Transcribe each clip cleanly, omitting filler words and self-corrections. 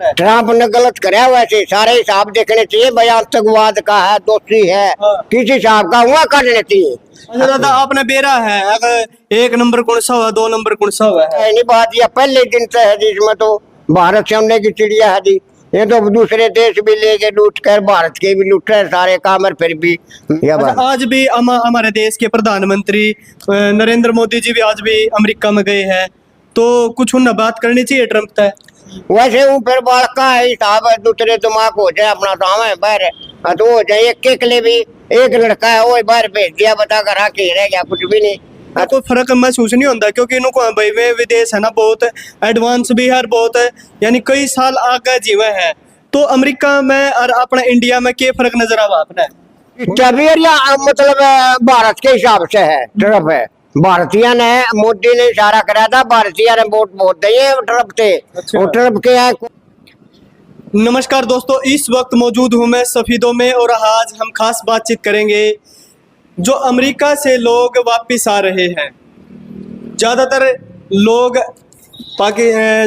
Trump ने गलत कराया, वैसे सारे हिसाब देखने चाहिए। भाई आतंकवाद का है, दोषी है, किस हिसाब का हुआ करने चाहिए। अच्छा दादा, आपने बेरा है अगर 1 नंबर कौन सा हुआ, 2 नंबर कौन सा हुआ है? नहीं बात यह पहले दिन से है जी, इसमें तो भारत से हमने की चिड़िया है जी। ये तो दूसरे देश भी लेके लूट कर भारत के भी लूट रहे सारे काम, और फिर भी यह बात। अच्छा, आज भी हमारे देश के प्रधानमंत्री नरेंद्र मोदी जी भी आज भी अमेरिका में गए हैं, तो कुछ उन्हें बात करनी चाहिए ट्रम्प तक। वैसे वो फिर बात का है हिसाब है, दूसरे दिमाग हो जाए अपना काम है बाहर, तो हो जाए। एक के लिए भी एक लड़का है वो बाहर भेज दिया, बता कर आके रह गया, कुछ भी नहीं। कोई फर्क महसूस नहीं होता क्योंकि इनको भाई वे विदेश है ना, बहुत एडवांस भी है, बहुत है, यानी कई साल आगे जीवे है। तो अमेरिका में और अपना इंडिया में क्या फर्क नजर आवा आपने? या मतलब भारत के हिसाब से है, ट्रम्प है भारतीय ने, मोदी ने इशारा कराया था, भारतीय ने वोट बहुत दिए ट्रम्प थे। अच्छा। वो ट्रम्प के है। नमस्कार दोस्तों, इस वक्त मौजूद हूँ मैं सफीदों में और आज हम खास बातचीत करेंगे जो अमेरिका से लोग वापस आ रहे हैं। ज़्यादातर लोग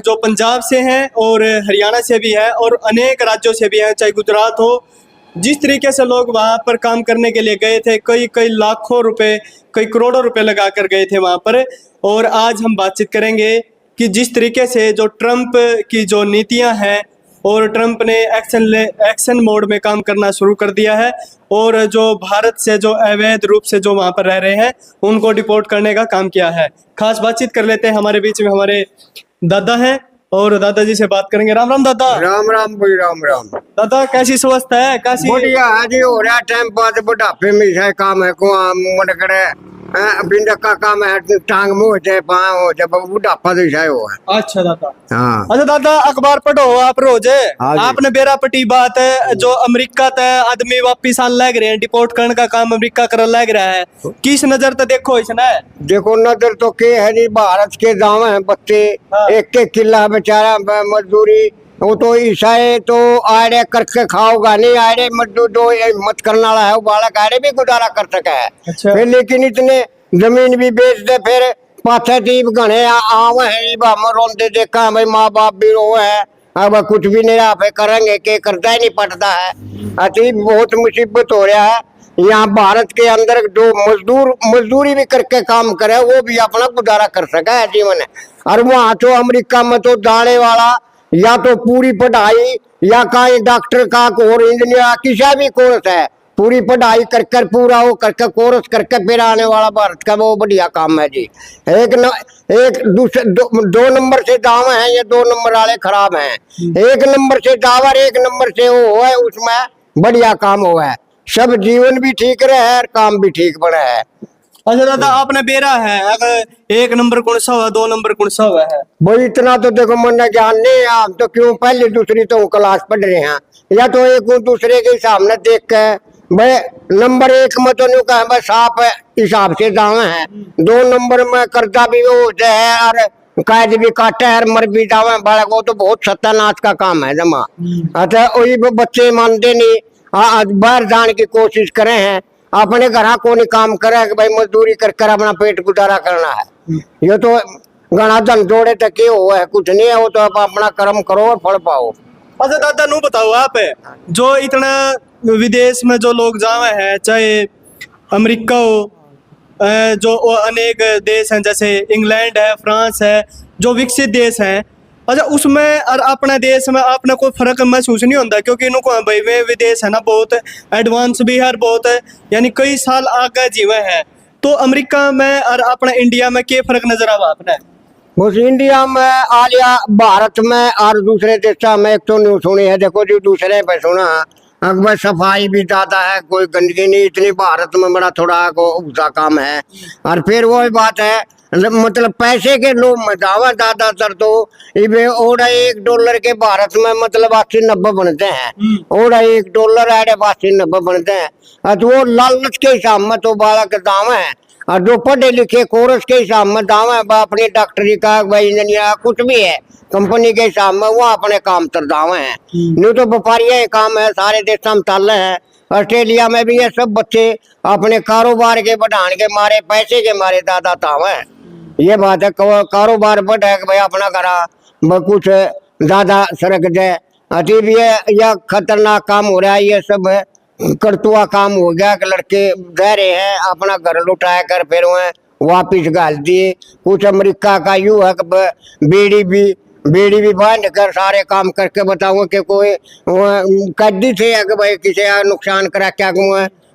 जो पंजाब से हैं और हरियाणा से भी है और अनेक राज्यों से भी हैं, चाहे गुजरात हो। जिस तरीके से लोग वहाँ पर काम करने के लिए गए थे, कई कई लाखों रुपए, कई करोड़ों रुपए लगा कर गए थे वहाँ पर। और आज हम बातचीत करेंगे कि जिस तरीके से जो ट्रम्प की जो नीतियाँ हैं और ट्रम्प ने एक्शन मोड में काम करना शुरू कर दिया है, और जो भारत से जो अवैध रूप से जो वहाँ पर रह रहे हैं उनको डिपोर्ट करने का काम किया है। खास बातचीत कर लेते हैं। हमारे बीच में हमारे दादा हैं और दादाजी से बात करेंगे। राम राम दादा। राम राम भाई, राम राम। दादा कैसी स्वस्थ है, कैसी? बढ़िया है जी, हो रहा टाइम पास, बुढ़ापे में है काम है को मन करे बिंदक का काम है, टांग मुंह जाए पाँव हो जाए, बुढ़ापा तो शायद हो है। अच्छा दादा। हाँ अच्छा दादा, अखबार पढ़ो आप रोज। हाँ जी। आपने बेरा पटी बात है जो अमेरिका तक आदमी वापिस आने लग रहे हैं, डिपोर्ट करने का काम अमेरिका कर लग रहा है, किस नजर तक देखो इसने? देखो नजर तो के है जी, भारत के गाँव है बच्चे, हाँ। एक एक किला बेचारा मजदूरी, वो तो ईसाई तो आड़े करके खाओगा नहीं, आड़े मजदूर दो मत करने वाला है, वो बालक आड़े भी गुजारा कर सका है। अच्छा। फिर लेकिन इतने जमीन भी बेच दे, फिर पाथे दीप घने आव है, हम रोंदे देखा भाई, माँ बाप भी रो है, अब कुछ भी नहीं रहा, करेंगे के करता ही नहीं पड़ता है। अति बहुत मुसीबत हो रहा है यहाँ भारत के अंदर। जो मजदूरी भी करके काम करे वो भी अपना गुजारा कर सका है जीवन है। और वहाँ तो अमेरिका में तो दाने वाला या तो पूरी पढ़ाई या कहीं डॉक्टर का और इंजीनियर किसी भी कोर्स है, पूरी पढ़ाई कर कर पूरा वो करके कोर्स करके फिर आने वाला भारत का वो बढ़िया काम है जी। एक दूसरे दो नंबर से दाव है, ये 2 नंबर वाले खराब हैं। 1 नंबर से दावर, 1 नंबर से वो है, उसमें बढ़िया काम हुआ है, सब जीवन भी ठीक रहे और काम भी ठीक बना है। अच्छा दादा, आपने बेरा है अगर 1 नंबर कौन सा हुआ, 2 नंबर कौन सा हुआ है? भाई इतना तो देखो मन ज्ञान नहीं, आप तो क्यों पहली दूसरी तो क्लास पढ़ रहे हैं, या तो एक दूसरे के सामने देख के भाई नंबर 1 में तो नहीं कहा साफ हिसाब से दावे हैं, 2 नंबर में कर्जा भी हो जाए और कैद भी काटे है, मर भी जावे बालक, वो तो बहुत सत्यानाश का काम है जमा। अच्छा वही बच्चे मानते नहीं, बाहर जाने की कोशिश करे हैं, अपने घर को नहीं काम करे कि भाई मजदूरी कर कर अपना पेट गुजारा करना है। ये तो घना धन जोड़े तक ये हो है, कुछ नहीं है, वो तो आप अपना कर्म करो और फल पाओ। अच्छा दादा, नू बताओ आप, जो इतना विदेश में जो लोग जावे हैं, चाहे अमेरिका हो, जो अनेक देश हैं जैसे इंग्लैंड है, फ्रांस है, जो विकसित देश हैं, अच्छा उसमें और अपने देश में आपने कोई फर्क महसूस नहीं होता क्योंकि इनको भाई वे विदेश है ना, बहुत एडवांस भी है, बहुत है, यानी कई साल आगे जीवे हैं। तो अमेरिका में और अपने इंडिया में क्या फर्क नजर आवा आपने? उस इंडिया में आलिया भारत में और दूसरे देशों में एक तो न्यूज सुनी है, देखो जो दूसरे पे सुना अकबर सफाई भी ज्यादा है, कोई गंदगी नहीं इतनी, भारत में बड़ा थोड़ा ऊंचा काम है। और फिर वो बात है मतलब पैसे के लोग में दावा ज्यादातर तो इवे ओड़ा $1 के भारत में मतलब 80-90 बनते हैं, ओड़ा $1 आड़े 80-90 बनते हैं। तो वो लालच के हिसाब में तो बालक दावा है, और जो पढ़े लिखे कोर्स के हिसाब में दावा है, अपनी डॉक्टरी का इंजीनियर कुछ भी है कंपनी के हिसाब में वो अपने काम तर दावे हैं। नहीं तो व्यापारिया काम है, सारे देशों में ताले हैं, ऑस्ट्रेलिया में भी ये सब बच्चे अपने कारोबार के बढ़ाने के मारे, पैसे के मारे दादा तावे हैं। ये बात है, कारोबार बढ़े भाई अपना करा कुछ ज्यादा सड़क जाए। अति भी यह खतरनाक काम हो रहा है, ये सब करतुआ काम हो गया कि लड़के रह रहे हैं अपना घर लुटाया कर फिर वह वापिस गाल दिए। कुछ अमेरिका का यू है बेड़ी भी बांध कर सारे काम करके बताऊं कि कोई कैदी थे कि भाई किसी का नुकसान करा क्या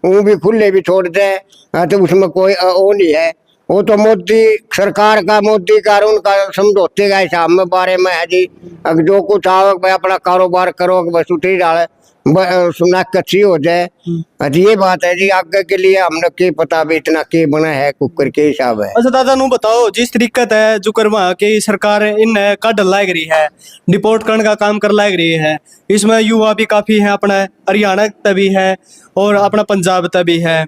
वो भी खुले भी छोड़ दे, तो उसमें कोई वो नहीं है। वो तो मोदी सरकार का मोदी का और उनका समझौते का हिसाब में बारे में है जी। अब जो कुछ आओ भाई अपना कारोबार करो बस उठी डाले सुना कच्ची हो जाए। ये बात है जी, आगे के लिए हमने के पता भी इतना के बना है कुकर के हिसाब है। अच्छा दादा नू बताओ, जिस तरीके है जो करवा के सरकार इन काट लाग रही है, डिपोर्ट करने का काम कर लाग रही है, इसमें युवा भी काफी है, अपना हरियाणा तभी है और अपना पंजाब तभी है,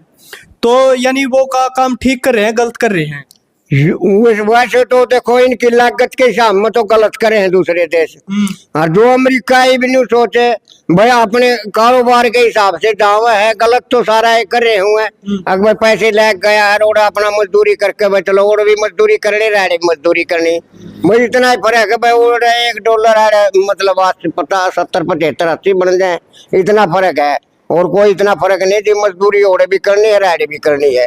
तो यानी वो का काम ठीक कर रहे हैं गलत कर रहे हैं? वैसे तो देखो इनकी लागत के हिसाब में तो गलत करे हैं दूसरे देश। और जो अमेरिका ही भी नहीं सोचे भाई अपने कारोबार के हिसाब से दावा है, गलत तो सारा है कर रहे हुए। अगर पैसे लग गया है और अपना मजदूरी करके भाई चलो और भी मजदूरी करने रहे, मजदूरी करनी भाई इतना ही फर्क है भाई और $1 है मतलब 50 70 75 80 बन जाए, इतना फर्क है और कोई इतना फर्क नहीं थी। मजदूरी और भी करनी है राइड भी करनी है,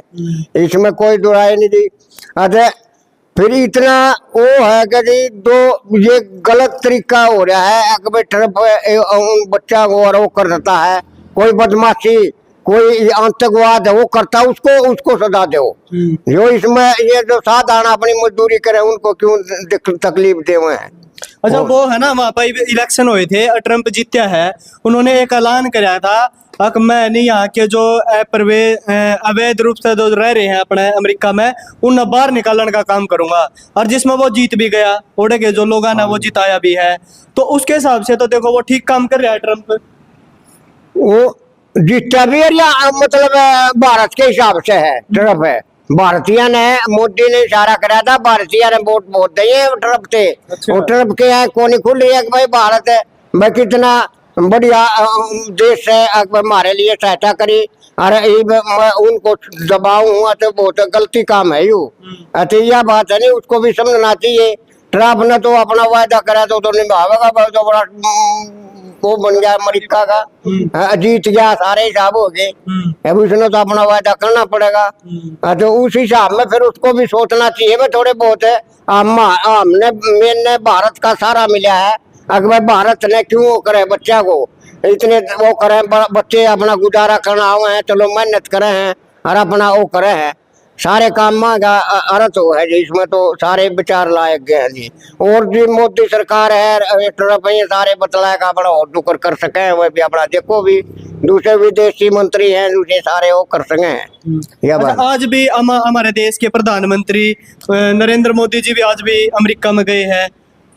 इसमें कोई दुराई नहीं थी। अरे फिर इतना वो है कि जी दो ये गलत तरीका हो रहा है अकबर तरफ बच्चा को और वो कर देता है, कोई बदमाशी कोई आतंकवाद है वो करता है उसको सजा दो। जो इसमें ये जो साधारण अपनी मजदूरी करे उनको क्यों तकलीफ दे हुए हैं। अच्छा वो है ना वहाँ पर इलेक्शन हुए थे, ट्रम्प जीत्या है, उन्होंने एक ऐलान कराया था मैं नहीं यहाँ के जो अवैध रूप से जो रह रहे हैं अपने अमेरिका में उन बाहर निकालने का काम करूंगा, और जिसमें वो जीत भी गया, ओडे के जो लोग हैं ना वो जिताया भी है, तो उसके हिसाब से तो देखो वो ठीक काम कर रहा है ट्रम्प। वो जीता भी है या मतलब भारत के हिसाब से है ट्रम्प है, भारतीय ने मोदी ने इशारा कराया था, भारतीय ने वोट दिए ट्रम्प थे। वो ट्रम्प के यहाँ कोनी खुल रही है कि भाई भारत है भाई कितना बढ़िया देश है, अकबर हमारे लिए सहायता करी और उनको दबाऊ हुआ तो बहुत गलती काम है यू। तो यह बात है नहीं, उसको भी समझना चाहिए। ट्रम्प ने तो अपना वायदा करा तो निभावेगा, तो बड़ा वो बन गया अमेरिका का, जीत गया सारे हिसाब हो गए, अब उसने तो अपना वायदा करना पड़ेगा। तो उस हिसाब में फिर उसको भी सोचना चाहिए भाई थोड़े बहुत है हमने भारत का सारा मिला है, अकबर भारत ने क्यों वो करे बच्चा को इतने वो करे, बच्चे अपना गुजारा करना हुए हैं चलो मेहनत करे हैं और अपना वो करे हैं, सारे काम मांगा अर्थ हो है जी, इसमें तो सारे विचार लायक गए हैं जी। और जी मोदी सरकार है सारे बतलाएगा अपना और दुकर कर सके, वह भी अपना देखो भी दूसरे विदेशी मंत्री हैं दूसरे सारे वो कर सके हैं। यह बात आज भी हमारे देश के प्रधानमंत्री नरेंद्र मोदी जी भी आज भी अमेरिका में गए हैं,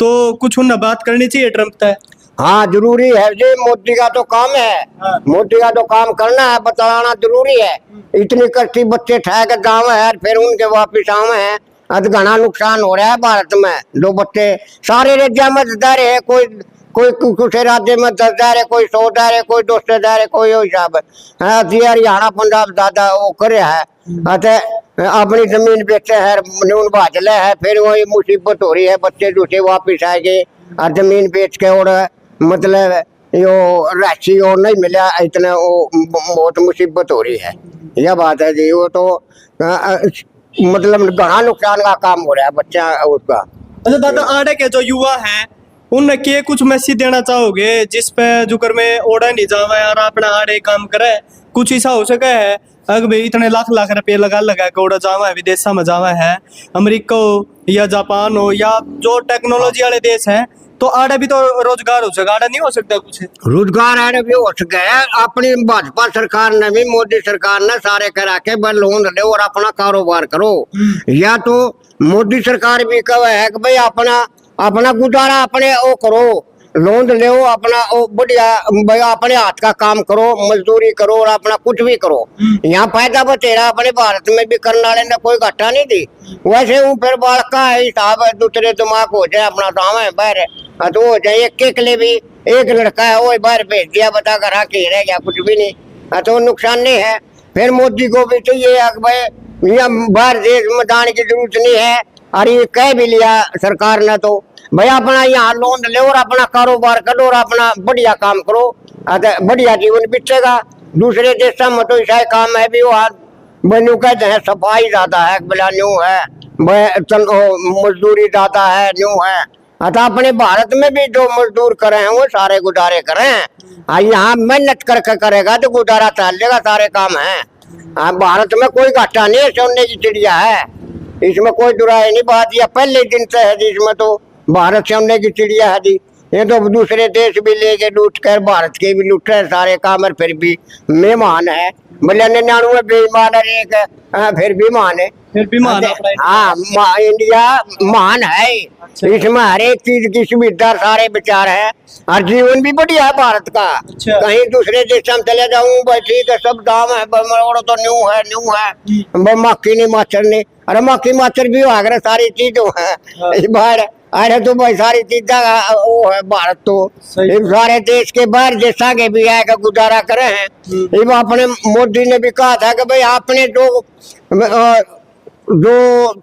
तो कुछ उन्हें बात करनी चाहिए ट्रम्प तक। हाँ जरूरी है जी, मोदी का तो काम है, मोदी का तो काम करना है, बताना जरूरी है। इतनी कष्टी बच्चे ठहर गाँव है फिर उनके वापिस आवे हैं, आज घना नुकसान हो रहा है भारत में। दो बच्चे सारे राज्य में दे रहे हैं, कोई कुछ राज्य में 10 दे रहे, कोई 100 दे रहे, कोई 200 दे रहे, कोई हिसाब है। हरियाणा पंजाब ज्यादा वो करे है, अपनी जमीन बेचे है नून बाजले है, फिर वही मुसीबत हो रही है, बच्चे दूसरे वापिस आएंगे और जमीन बेच के और मतलब यो राशि और नहीं मिला, इतना वो बहुत मुसीबत हो रही है। यह बात है जी, वो तो मतलब घना नुकसान का काम हो रहा है बच्चा उसका। अच्छा दादा आड़े के जो युवा हैं उनने के कुछ मैसेज देना चाहोगे जिसपे जुकर में ओड़ा नहीं जावे और अपना आड़े काम करे, कुछ ऐसा हो सके है अगर भाई इतने लाख रुपए लगा के ओड़ा जावा है विदेश में जावा है, अमेरिका हो या जापान हो या जो टेक्नोलॉजी वाले देश हैं, तो आड़े भी तो रोजगार हो सका, आड़े नहीं हो सकता कुछ रोजगार आड़े भी हो सके है। अपनी भाजपा सरकार ने भी मोदी सरकार ने सारे करा के लोन ले और अपना कारोबार करो, या तो मोदी सरकार भी कहे है कि भाई अपना गुजारा अपने वो करो, लोन ले अपना वो बढ़िया भाई अपने हाथ का काम करो, मजदूरी करो और अपना कुछ भी करो। यहाँ फायदा बतेरा अपने भारत में भी करने वाले ने कोई घाटा नहीं दी। वैसे वो फिर बालक का हिसाब है, दूसरे दिमाग हो जाए अपना काम है बाहर तो हो जाए, एक के लिए भी एक लड़का है वो बाहर भेज दिया, बता कर आके रह गया कुछ भी नहीं, तो नुकसान नहीं है। फिर मोदी को भी चाहिए भाई बाहर देश में जाने की जरूरत नहीं है, और ये कह भी लिया सरकार ने तो भाई अपना यहाँ लोन ले और अपना कारोबार करो और अपना बढ़िया काम करो, बढ़िया जीवन बीतेगा। दूसरे देशों में तो ऐसा काम है भी वहाँ बनू कहते हैं सफाई ज्यादा है, बोला न्यू है, मजदूरी ज्यादा है, न्यू है। अतः अपने भारत में भी जो मजदूर करे हैं वो सारे गुजारे करे हैं। यहाँ मेहनत करके करेगा तो गुजारा चलेगा, सारे काम है। भारत में कोई घाटा नहीं है, सोने की चिड़िया है, इसमें कोई दुराई नहीं बात। यह पहले दिन से है जी, इसमें तो भारत सोने की चिड़िया है जी। ये तो दूसरे देश भी लेके लूट कर भारत के भी लूट रहे सारे काम, और फिर भी मेहमान है। बोले 99 बेईमान है, एक फिर भी मान है, फिर भी मान अपना हाँ इंडिया महान है। इसमें हर एक चीज की सुविधा सारे विचार है, और जीवन भी बढ़िया है भारत का। कहीं दूसरे देश में चले जाऊं भाई ठीक है, सब दाम है, तो न्यू है मक्खी नहीं माचर नहीं, अरे मक्खी माचर भी आगरा सारी चीजों है इस बार। अरे तो भाई सारी चीजा वो है भारत तो सारे देश के बाहर जैसा के भी आएगा गुजारा करे हैं। ये अपने मोदी ने भी कहा था कि भाई आपने जो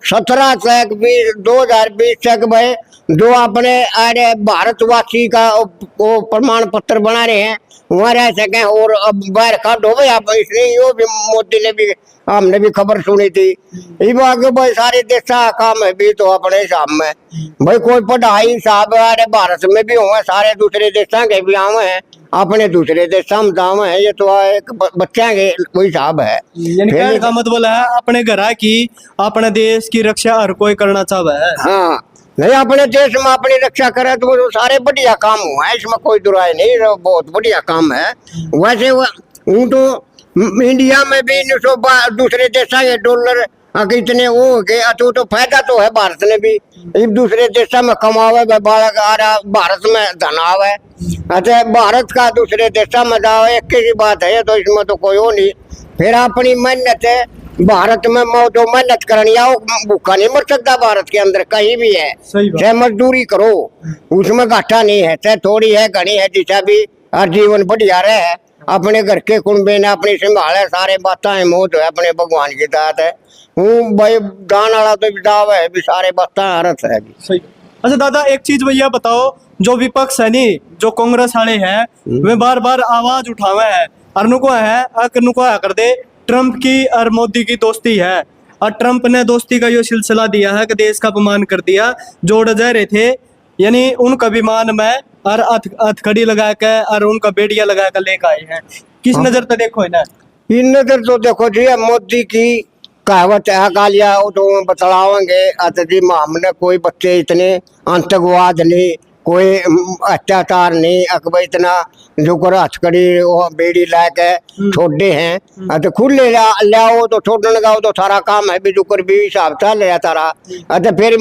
17 तक 2020 तक भाई जो अपने अरे भारतवासी का वो प्रमाण पत्र बना रहे हैं वहाँ रह सके, और अब बाहर काट हो भाई आप, इसलिए वो भी मोदी ने भी हमने भी खबर सुनी थी। ये भाई सारे देश का काम है भी तो अपने हिसाब में भाई कोई पढ़ाई हिसाब अरे भारत में भी हुए, सारे दूसरे देशों के भी आवे हैं, अपने दूसरे देशों में दाम है। ये तो एक बच्चा के कोई हिसाब है। यानी कहने का मतलब है अपने घर की अपने देश की रक्षा हर कोई करना चाहता है। हाँ नहीं, अपने देश में अपनी रक्षा करे तो वो सारे बढ़िया काम हुआ है, इसमें कोई दुराई नहीं, बहुत बढ़िया काम है। वैसे तो इंडिया में भी दूसरे देशों के डॉलर इतने वो हो गए, तो फायदा तो है भारत ने भी, दूसरे देशों में कमावे भारत में धन आवे। अच्छा भारत का दूसरे देशों में दाव एक ही बात है, तो इसमें तो कोई हो नहीं। फिर अपनी मेहनत है भारत में, जो मेहनत करनी है भूखा नहीं मर सकता भारत के अंदर कहीं भी है, चाहे मजदूरी करो उसमें घाटा नहीं है, चाहे थोड़ी है घनी है, जिसा भी हर जीवन बढ़िया रहे। अपने घर के कुंबे ने अपनी संभाले, सारे बातें है मौत है अपने भगवान की दात है। हूँ भाई दान वाला तो दाव है भी, सारे बातें अर्थ है भी। सही। अच्छा दादा एक चीज भैया बताओ, जो विपक्ष है नी, जो कांग्रेस वाले हैं वे बार बार आवाज उठावे है, अरनुको है कर दे ट्रम्प की और मोदी की दोस्ती है, और ट्रम्प ने दोस्ती का ये सिलसिला दिया है कि देश का अपमान कर दिया। जोड़ जा रहे थे यानी उनका विमान में और हथकड़ी लगा के और उनका बेड़िया लगा कर लेकर आए हैं। किस नजर से देखो है ना, इन नजर तो देखो जी मोदी की कहावत है कालिया तो बतलावेंगे जी, हमने कोई बच्चे इतने आतंकवाद नहीं, कोई अत्याचार नहीं, अकबर इतना जो कर हथकड़ी बेड़ी ला के छोड़े हैं, तो खुद ले लाओ तो छोड़ने का तो सारा काम है भी, जो कर भी हिसाब चल रहा तारा। अच्छा फिर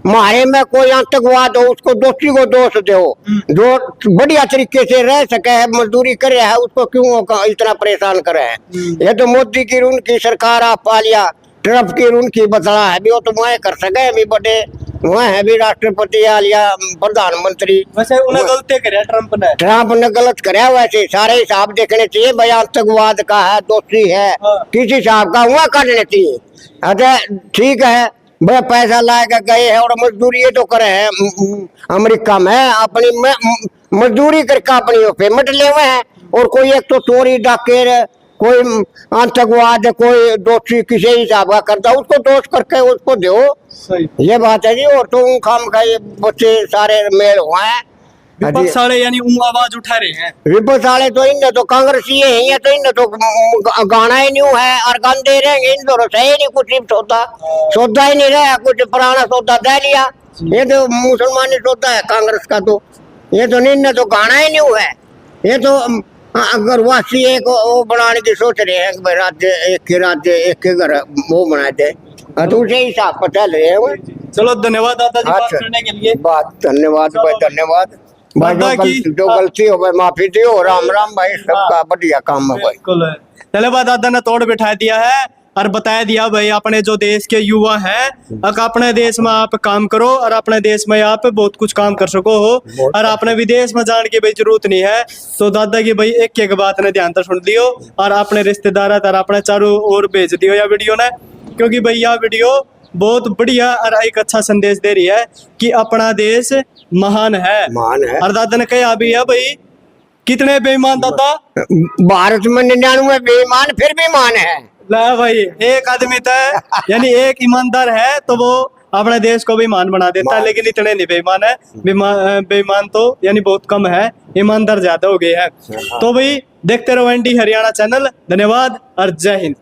मारे में कोई आतंकवाद हो उसको दोषी को दोष दो, जो बढ़िया तरीके से रह सके है मजदूरी कर रहा है उसको क्यों इतना परेशान करे है। ये तो मोदी की रून की सरकार आप पा लिया, ट्रम्प की रून की बतला है भी, वो तो वह कर सके भी, बड़े वह है भी राष्ट्रपति या प्रधानमंत्री। वैसे उन्हें गलती करे ट्रम्प ने गलत कराया, वैसे सारे हिसाब देखने चाहिए भाई, आतंकवाद का है दोषी है किस हिसाब का हुआ करने चाहिए। अच्छा ठीक है भाई पैसा लाके गए हैं और मजदूरी ये तो करे है अमेरिका में, अपनी मजदूरी करके अपनी पेमेंट ले हुए हैं, और कोई एक तो चोरी डाके कोई आतंकवाद कोई दोषी किसी हिसाब का करता उसको दोष करके उसको दो, ये बात है जी। और तो खाम का ये बच्चे सारे मेल हुए हैं, विपक्ष वाले यानी आवाज उठा रहे हैं। विपक्ष वाले तो इन तो कांग्रेस ये है, तो इन तो गाना ही न्यू है और गान दे रहेंगे, इन तो सही नहीं कुछ सौदा ही नहीं रहा, कुछ पुराना सौदा दे लिया। ये तो मुसलमानी सौदा है कांग्रेस का, तो ये तो इन तो गाना ही न्यू है। ये तो अगर वासी एक वो बनाने की सोच रहे हैं भाई, राज्य एक के घर वो बनाए थे, तो उसे हिसाब पर चल रहे हैं। चलो धन्यवाद दादा जी बात करने के लिए। धन्यवाद भाई, धन्यवाद भाई, जो गलती हो भाई माफी दियो, राम राम भाई, सबका बढ़िया काम है भाई। धन्यवाद दादा ने तोड़ बिठा दिया है और बताया दिया भाई अपने जो देश के युवा हैं, अपने देश में आप काम करो और अपने देश में आप बहुत कुछ काम कर सको हो, और आपने विदेश में जाने की भाई जरूरत नहीं है। तो दादा की भाई एक एक बात ने ध्यान से सुन लियो और अपने रिश्तेदार अपने चारों ओर भेज दियो या वीडियो ने, क्योंकि भाई यह वीडियो बहुत बढ़िया और एक अच्छा संदेश दे रही है कि अपना देश महान है। मान है। और दादा ने कहा भी है भाई, कितने बेईमान दादा? भारत में 99 बेईमान फिर भी मान है। ला भाई, एक आदमी था यानी एक ईमानदार है तो वो अपने देश को भी मान बना देता है, लेकिन इतने नहीं बेईमान है। बेईमान तो यानी बहुत कम है, ईमानदार ज्यादा हो गए हैं। तो भाई देखते रहो एनडी हरियाणा चैनल। धन्यवाद और जय हिंद।